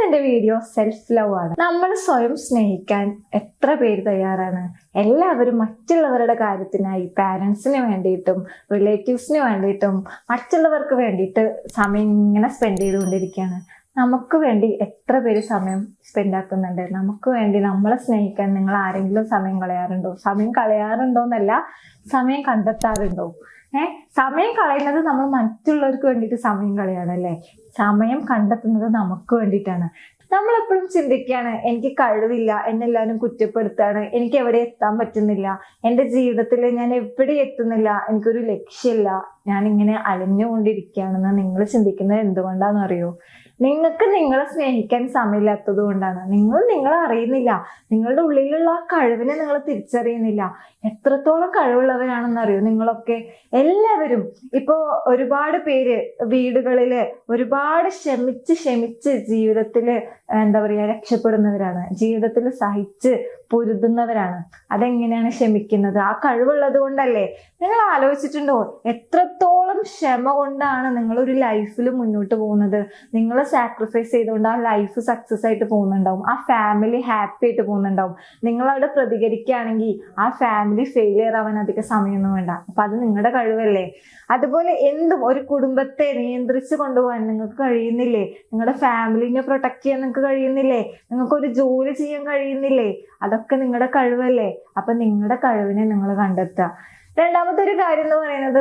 എന്റെ video self love ആണ്. നമ്മൾ സ്വയം സ്നേഹിക്കാൻ എത്ര പേര് തയ്യാറാണ്? എല്ലാവരും മറ്റുള്ളവരുടെ കാര്യത്തിനായി പാരന്റ്സിന് വേണ്ടിയിട്ടും റിലേറ്റീവ്സിന് വേണ്ടിയിട്ടും മറ്റുള്ളവർക്ക് വേണ്ടിയിട്ട് സമയം ഇങ്ങനെ സ്പെൻഡ് ചെയ്തുകൊണ്ടിരിക്കുകയാണ്. നമുക്ക് വേണ്ടി എത്ര പേര് സമയം സ്പെൻഡ് ആക്കുന്നുണ്ട്? നമുക്ക് വേണ്ടി നമ്മളെ സ്നേഹിക്കാൻ നിങ്ങൾ ആരെങ്കിലും സമയം കളയാറുണ്ടോ? സമയം കളയാറുണ്ടോ എന്നല്ല, സമയം കണ്ടെത്താറുണ്ടോ? സമയം കളയുന്നത് നമ്മൾ മറ്റുള്ളവർക്ക് വേണ്ടിയിട്ട് സമയം കളയാണല്ലേ. സമയം കണ്ടെത്തുന്നത് നമുക്ക് വേണ്ടിയിട്ടാണ്. നമ്മളെപ്പോഴും ചിന്തിക്കുകയാണ്, എനിക്ക് കഴിവില്ല, എന്നെല്ലാവരും കുറ്റപ്പെടുത്താണ്, എനിക്ക് എവിടെ എത്താൻ പറ്റുന്നില്ല, എൻ്റെ ജീവിതത്തിൽ ഞാൻ എവിടെ എത്തുന്നില്ല, എനിക്കൊരു ലക്ഷ്യമില്ല, ഞാൻ ഇങ്ങനെ അലഞ്ഞുകൊണ്ടിരിക്കുകയാണെന്ന് നിങ്ങൾ ചിന്തിക്കുന്നത് എന്തുകൊണ്ടാണെന്ന് അറിയോ? നിങ്ങൾക്ക് നിങ്ങളെ സ്നേഹിക്കാൻ സമയമില്ലാത്തത് കൊണ്ടാണ്. നിങ്ങൾ നിങ്ങളെ അറിയുന്നില്ല, നിങ്ങളുടെ ഉള്ളിലുള്ള ആ കഴിവിനെ നിങ്ങൾ തിരിച്ചറിയുന്നില്ല. എത്രത്തോളം കഴിവുള്ളവരാണെന്ന് അറിയോ നിങ്ങളൊക്കെ? എല്ലാവരും ഇപ്പോ ഒരുപാട് പേര് വീടുകളില് ഒരുപാട് ക്ഷമിച്ച് ജീവിതത്തില് എന്താ പറയാ രക്ഷപ്പെടുന്നവരാണ്, ജീവിതത്തിൽ സഹിച്ച് പൊരുതുന്നവരാണ്. അതെങ്ങനെയാണ് ക്ഷമിക്കുന്നത്? ആ കഴിവുള്ളത് കൊണ്ടല്ലേ. നിങ്ങൾ ആലോചിച്ചിട്ടുണ്ടോ എത്രത്തോളം ക്ഷമ കൊണ്ടാണ് നിങ്ങൾ ഒരു ലൈഫിൽ മുന്നോട്ട് പോകുന്നത്? നിങ്ങൾ സാക്രിഫൈസ് ചെയ്തുകൊണ്ട് ആ ലൈഫ് സക്സസ് ആയിട്ട് പോകുന്നുണ്ടാവും, ആ ഫാമിലി ഹാപ്പി ആയിട്ട് പോകുന്നുണ്ടാവും. നിങ്ങൾ അവിടെ പ്രതികരിക്കുകയാണെങ്കിൽ ആ ഫാമിലി ഫെയിലിയർ ആവാൻ അധികം സമയമൊന്നും വേണ്ട. അപ്പൊ അത് നിങ്ങളുടെ കഴിവല്ലേ. അതുപോലെ എന്തും ഒരു കുടുംബത്തെ നിയന്ത്രിച്ച് കൊണ്ടുപോകാൻ നിങ്ങൾക്ക് കഴിയുന്നില്ലേ? നിങ്ങളുടെ ഫാമിലിനെ പ്രൊട്ടക്ട് ചെയ്യാൻ നിങ്ങൾക്ക് കഴിയുന്നില്ലേ? നിങ്ങൾക്ക് ഒരു ജോലി ചെയ്യാൻ കഴിയുന്നില്ലേ? അതൊക്കെ നിങ്ങളുടെ കഴിവല്ലേ. അപ്പൊ നിങ്ങളുടെ കഴിവിനെ നിങ്ങൾ കണ്ടെത്തുക. രണ്ടാമത്തെ ഒരു കാര്യം എന്ന് പറയുന്നത്,